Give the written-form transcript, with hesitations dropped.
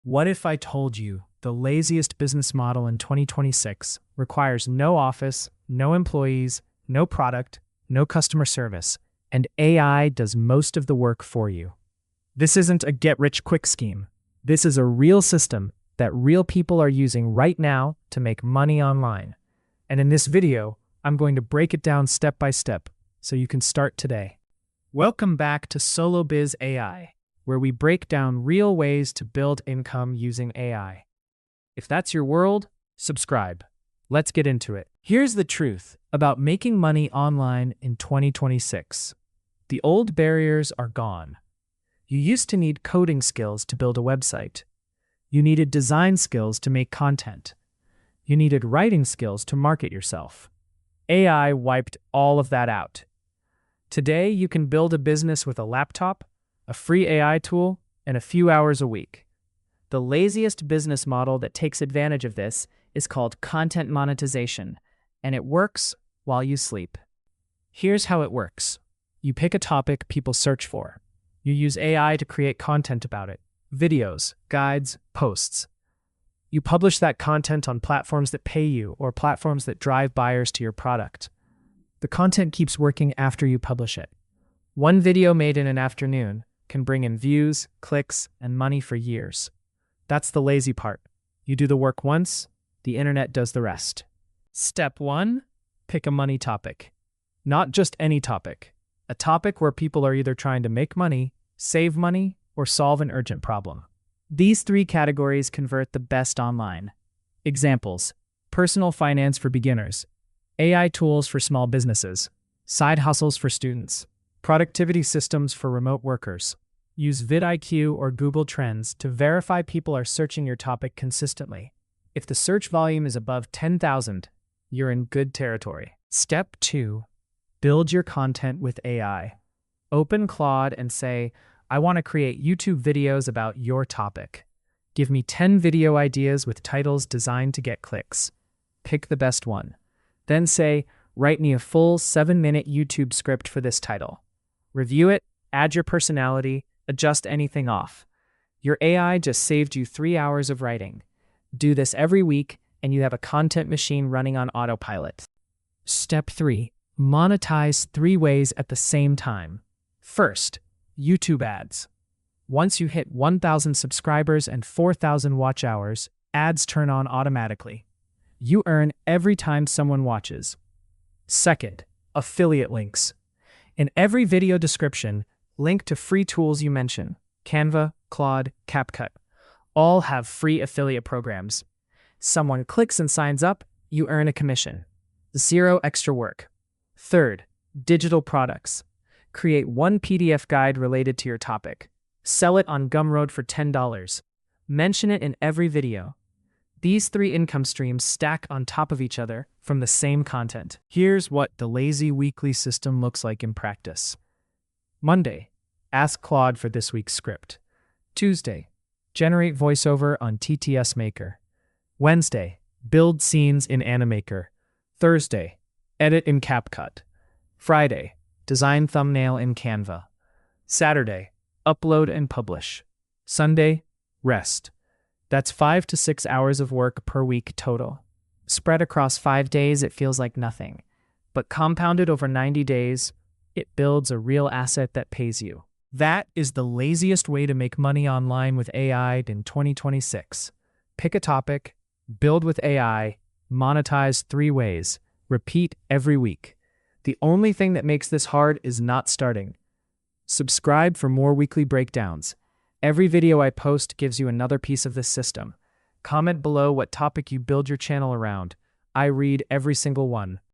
What if I told you the laziest business model in 2026 requires no office, no employees, no product, no customer service, and AI does most of the work for you? This isn't a get-rich-quick scheme. This is a real system that real people are using right now to make money online. And in this video, I'm going to break it down step by step so you can start today. Welcome back to SoloBiz AI, where we break down real ways to build income using AI. If that's your world, subscribe. Let's get into it. Here's the truth about making money online in 2026. The old barriers are gone. You used to need coding skills to build a website. You needed design skills to make content. You needed writing skills to market yourself. AI wiped all of that out. Today, you can build a business with a laptop, a free AI tool, and a few hours a week. The laziest business model that takes advantage of this is called content monetization, and it works while you sleep. Here's how it works. You pick a topic people search for. You use AI to create content about it. Videos, guides, posts. You publish that content on platforms that pay you or platforms that drive buyers to your product. The content keeps working after you publish it. One video made in an afternoon can bring in views, clicks, and money for years. That's the lazy part. You do the work once, the internet does the rest. Step 1, pick a money topic. Not just any topic. A topic where people are either trying to make money, save money, or solve an urgent problem. These 3 categories convert the best online. Examples: personal finance for beginners, AI tools for small businesses, side hustles for students, productivity systems for remote workers. Use vidIQ or Google Trends to verify people are searching your topic consistently. If the search volume is above 10,000, you're in good territory. Step 2, build your content with AI. Open Claude and say, I want to create YouTube videos about your topic. Give me 10 video ideas with titles designed to get clicks. Pick the best one. Then say, write me a full 7-minute YouTube script for this title. Review it, add your personality, adjust anything off. Your AI just saved you 3 hours of writing. Do this every week, and you have a content machine running on autopilot. Step 3, monetize 3 ways at the same time. First, YouTube ads. Once you hit 1,000 subscribers and 4,000 watch hours, ads turn on automatically. You earn every time someone watches. Second, affiliate links. In every video description, link to free tools you mention. Canva, Claude, CapCut. All have free affiliate programs. Someone clicks and signs up, you earn a commission. 0 extra work. Third, digital products. Create one PDF guide related to your topic. Sell it on Gumroad for $10. Mention it in every video. These 3 income streams stack on top of each other from the same content. Here's what the lazy weekly system looks like in practice. Monday, ask Claude for this week's script. Tuesday, generate voiceover on TTSMaker. Wednesday, build scenes in Animaker. Thursday, edit in CapCut. Friday, design thumbnail in Canva. Saturday, upload and publish. Sunday, rest. That's 5 to 6 hours of work per week total. Spread across 5 days, it feels like nothing. But compounded over 90 days, it builds a real asset that pays you. That is the laziest way to make money online with AI in 2026. Pick a topic, build with AI, monetize 3 ways, repeat every week. The only thing that makes this hard is not starting. Subscribe for more weekly breakdowns. Every video I post gives you another piece of this system. Comment below what topic you build your channel around. I read every single one.